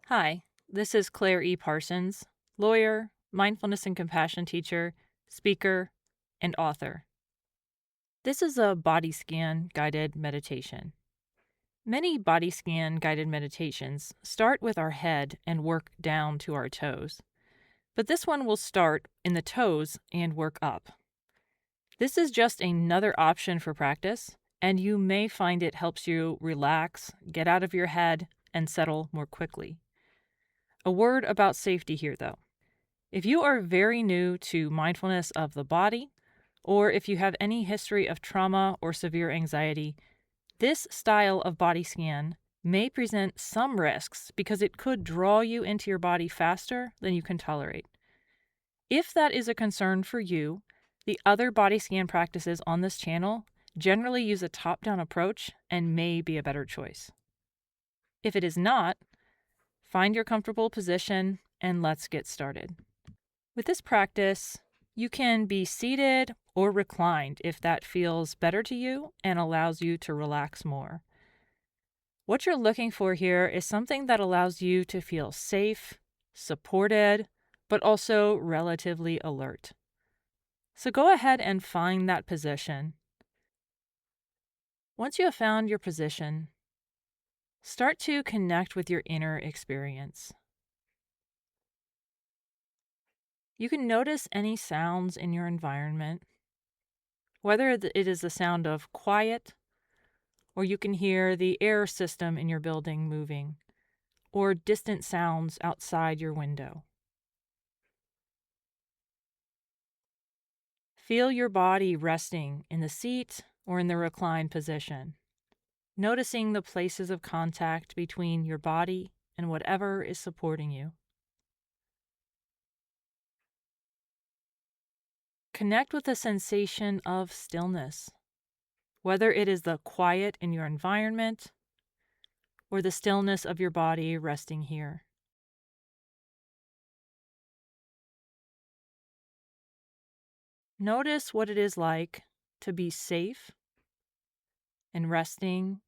Hi, this is Claire E. Parsons, lawyer, mindfulness and compassion teacher, speaker, and author. This is a body scan guided meditation. Many body scan guided meditations start with our head and work down to our toes, but this one will start in the toes and work up. This is just another option for practice, and you may find it helps you relax, get out of your head, and settle more quickly. A word about safety here, though. If you are very new to mindfulness of the body, or if you have any history of trauma or severe anxiety, this style of body scan may present some risks because it could draw you into your body faster than you can tolerate. If that is a concern for you, the other body scan practices on this channel generally use a top-down approach and may be a better choice. If it is not, find your comfortable position and let's get started. With this practice, you can be seated or reclined if that feels better to you and allows you to relax more. What you're looking for here is something that allows you to feel safe, supported, but also relatively alert. So go ahead and find that position. Once you have found your position, start to connect with your inner experience. You can notice any sounds in your environment, whether it is the sound of quiet, or you can hear the air system in your building moving, or distant sounds outside your window. Feel your body resting in the seat or in the reclined position, noticing the places of contact between your body and whatever is supporting you. Connect with the sensation of stillness, whether it is the quiet in your environment or the stillness of your body resting here. Notice what it is like to be safe and resting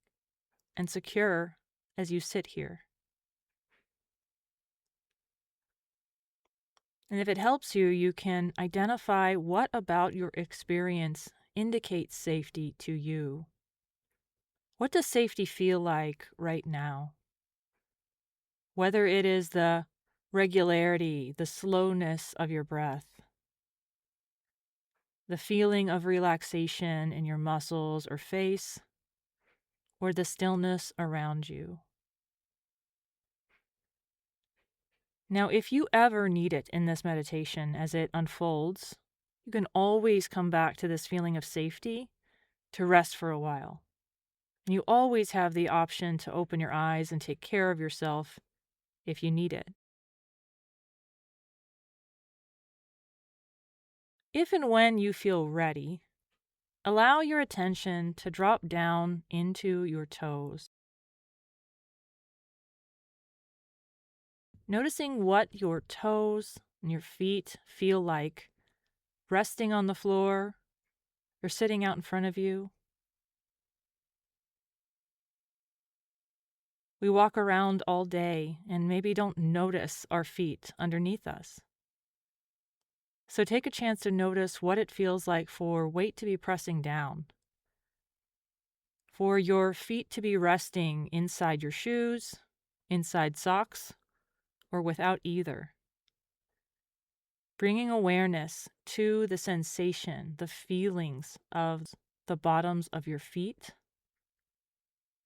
and secure as you sit here. And if it helps you, you can identify what about your experience indicates safety to you. What does safety feel like right now? Whether it is the regularity, the slowness of your breath, the feeling of relaxation in your muscles or face, or the stillness around you. Now, if you ever need it in this meditation as it unfolds, you can always come back to this feeling of safety to rest for a while. And you always have the option to open your eyes and take care of yourself if you need it. If and when you feel ready, allow your attention to drop down into your toes. Noticing what your toes and your feet feel like resting on the floor or sitting out in front of you. We walk around all day and maybe don't notice our feet underneath us. So take a chance to notice what it feels like for weight to be pressing down, for your feet to be resting inside your shoes, inside socks, or without either. Bringing awareness to the sensation, the feelings of the bottoms of your feet,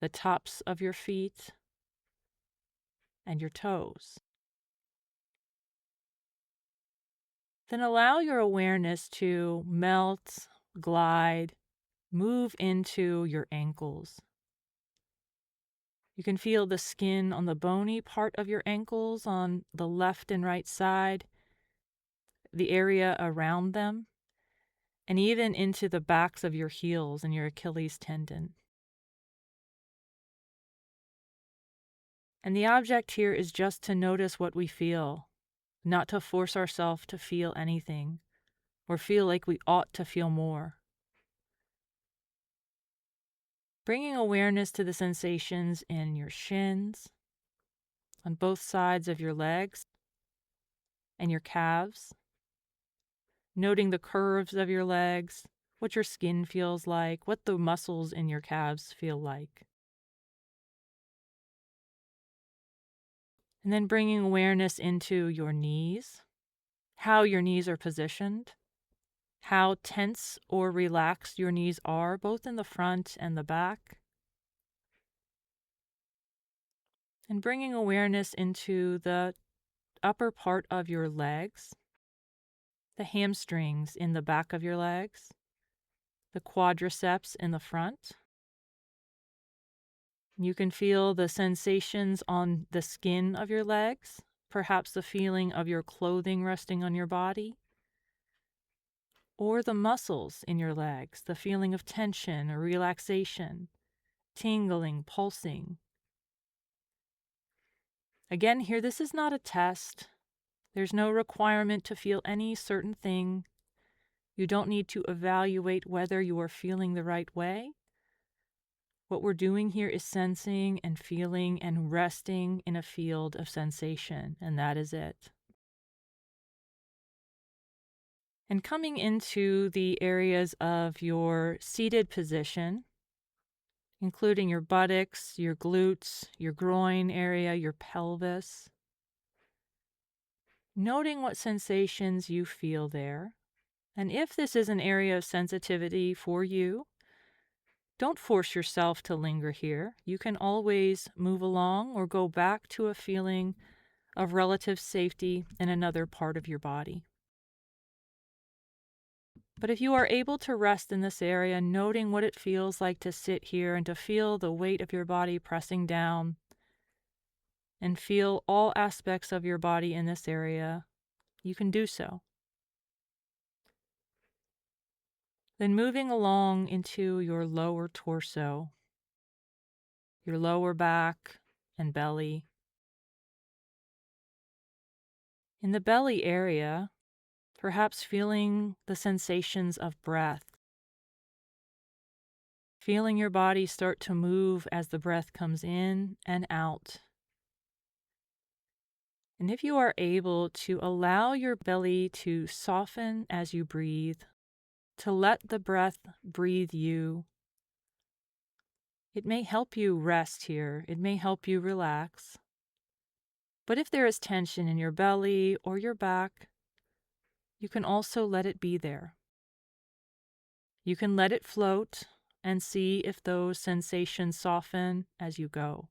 the tops of your feet, and your toes. Then allow your awareness to melt, glide, move into your ankles. You can feel the skin on the bony part of your ankles on the left and right side, the area around them, and even into the backs of your heels and your Achilles tendon. And the object here is just to notice what we feel, not to force ourselves to feel anything or feel like we ought to feel more. Bringing awareness to the sensations in your shins, on both sides of your legs and your calves, noting the curves of your legs, what your skin feels like, what the muscles in your calves feel like. And then bringing awareness into your knees, how your knees are positioned, how tense or relaxed your knees are, both in the front and the back. And bringing awareness into the upper part of your legs, the hamstrings in the back of your legs, the quadriceps in the front. You can feel the sensations on the skin of your legs, perhaps the feeling of your clothing resting on your body, or the muscles in your legs, the feeling of tension or relaxation, tingling, pulsing. Again, here, this is not a test. There's no requirement to feel any certain thing. You don't need to evaluate whether you are feeling the right way. What we're doing here is sensing and feeling and resting in a field of sensation, and that is it. And coming into the areas of your seated position, including your buttocks, your glutes, your groin area, your pelvis, noting what sensations you feel there. And if this is an area of sensitivity for you, don't force yourself to linger here. You can always move along or go back to a feeling of relative safety in another part of your body. But if you are able to rest in this area, noting what it feels like to sit here and to feel the weight of your body pressing down and feel all aspects of your body in this area, you can do so. Then moving along into your lower torso, your lower back and belly. In the belly area, perhaps feeling the sensations of breath. Feeling your body start to move as the breath comes in and out. And if you are able to allow your belly to soften as you breathe, to let the breath breathe you, it may help you rest here. It may help you relax. But if there is tension in your belly or your back, you can also let it be there. You can let it float and see if those sensations soften as you go.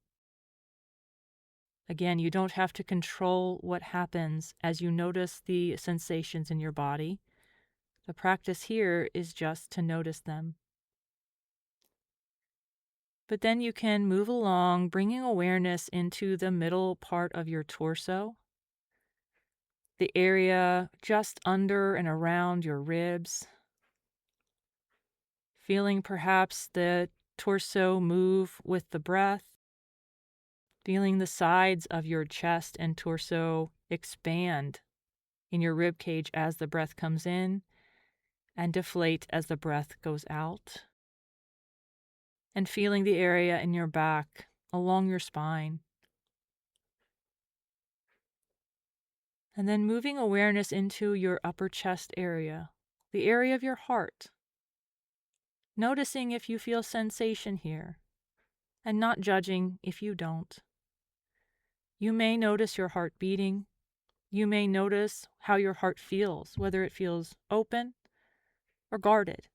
Again, you don't have to control what happens as you notice the sensations in your body. The practice here is just to notice them. But then you can move along, bringing awareness into the middle part of your torso, the area just under and around your ribs, feeling perhaps the torso move with the breath, feeling the sides of your chest and torso expand in your rib cage as the breath comes in and deflate as the breath goes out. And feeling the area in your back, along your spine. And then moving awareness into your upper chest area, the area of your heart. Noticing if you feel sensation here, and not judging if you don't. You may notice your heart beating. You may notice how your heart feels, whether it feels open or guarded.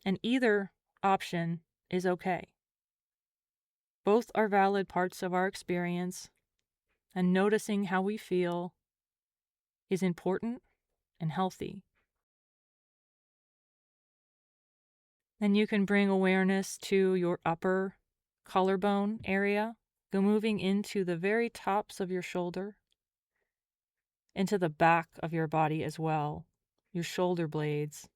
And either option is okay. Both are valid parts of our experience, and noticing how we feel is important and healthy. Then you can bring awareness to your upper collarbone area, go moving into the very tops of your shoulder, into the back of your body as well, your shoulder blades,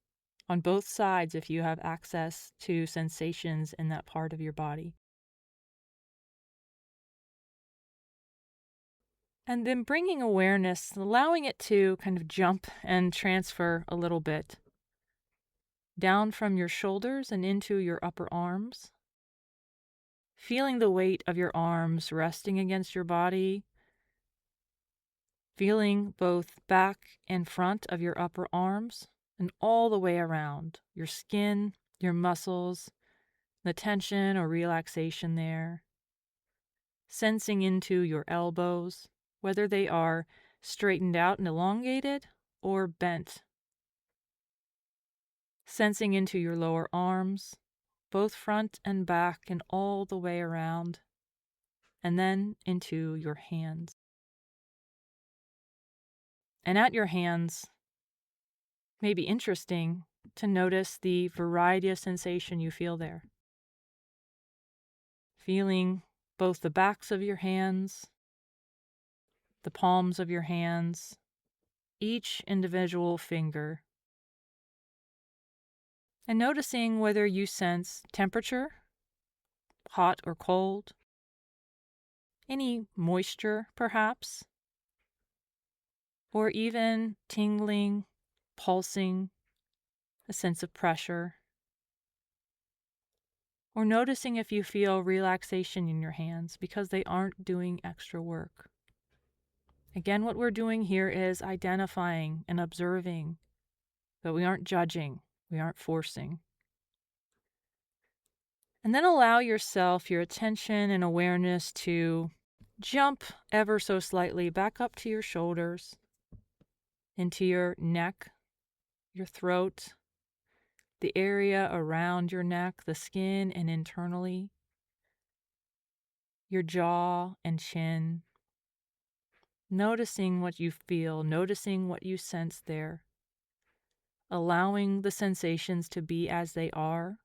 on both sides if you have access to sensations in that part of your body. And then bringing awareness, allowing it to kind of jump and transfer a little bit down from your shoulders and into your upper arms. feeling the weight of your arms resting against your body, feeling both back and front of your upper arms and all the way around your skin, your muscles, the tension or relaxation there, sensing into your elbows, whether they are straightened out and elongated or bent, sensing into your lower arms, both front and back and all the way around, and then into your hands. And at your hands, may be interesting to notice the variety of sensation you feel there. Feeling both the backs of your hands, the palms of your hands, each individual finger, and noticing whether you sense temperature, hot or cold, any moisture perhaps, or even tingling, pulsing, a sense of pressure, or noticing if you feel relaxation in your hands because they aren't doing extra work. Again, what we're doing here is identifying and observing, but we aren't judging, we aren't forcing. And then allow yourself, your attention and awareness to jump ever so slightly back up to your shoulders, into your neck, your throat, the area around your neck, the skin and internally, your jaw and chin, noticing what you feel, noticing what you sense there, allowing the sensations to be as they are,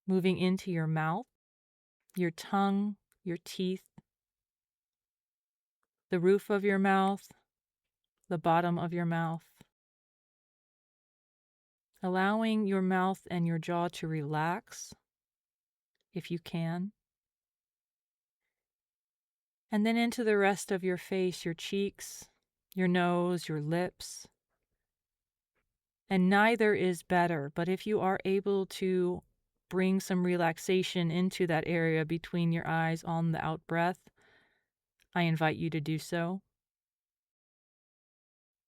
moving into your mouth, your tongue, your teeth, the roof of your mouth, the bottom of your mouth, allowing your mouth and your jaw to relax if you can. And then into the rest of your face, your cheeks, your nose, your lips. And neither is better, but if you are able to bring some relaxation into that area between your eyes on the out breath, I invite you to do so.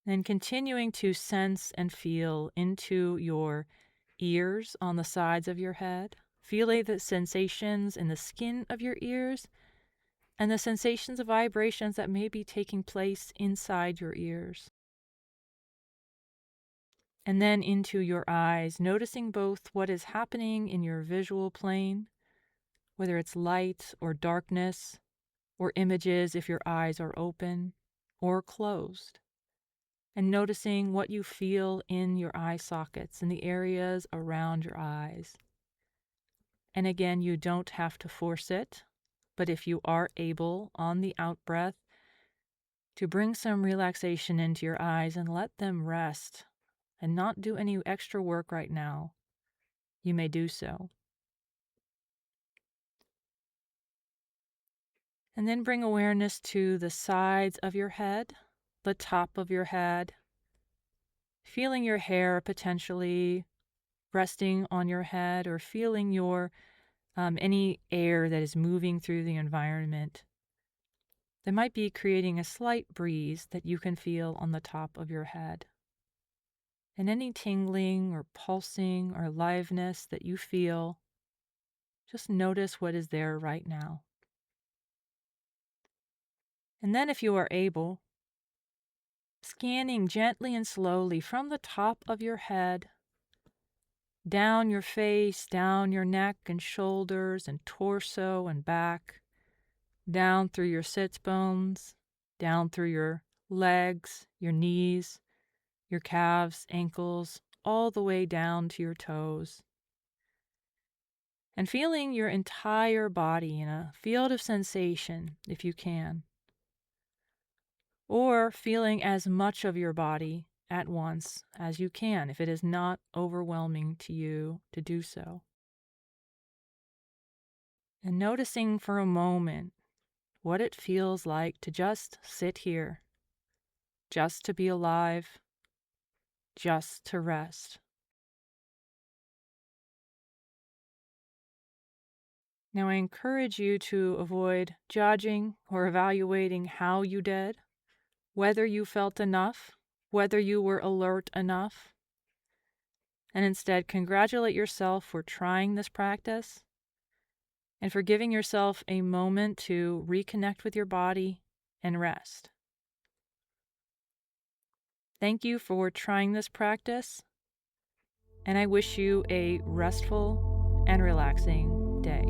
And continuing to sense and feel into your ears on the sides of your head, feeling the sensations in the skin of your ears and the sensations of vibrations that may be taking place inside your ears. And then into your eyes, noticing both what is happening in your visual plane, whether it's light or darkness, or images if your eyes are open or closed, and noticing what you feel in your eye sockets and the areas around your eyes. And again, you don't have to force it, but if you are able on the out breath to bring some relaxation into your eyes and let them rest and not do any extra work right now, you may do so. And then bring awareness to the sides of your head, the top of your head, feeling your hair potentially resting on your head or feeling your any air that is moving through the environment. That might be creating a slight breeze that you can feel on the top of your head. And any tingling or pulsing or aliveness that you feel, just notice what is there right now. And then if you are able, scanning gently and slowly from the top of your head, down your face, down your neck and shoulders and torso and back, down through your sits bones, down through your legs, your knees, your calves, ankles, all the way down to your toes. And feeling your entire body in a field of sensation, if you can. Or feeling as much of your body at once as you can, if it is not overwhelming to you to do so. And noticing for a moment what it feels like to just sit here, just to be alive, just to rest. Now, I encourage you to avoid judging or evaluating how you did, whether you felt enough, whether you were alert enough, and instead congratulate yourself for trying this practice and for giving yourself a moment to reconnect with your body and rest. Thank you for trying this practice, and I wish you a restful and relaxing day.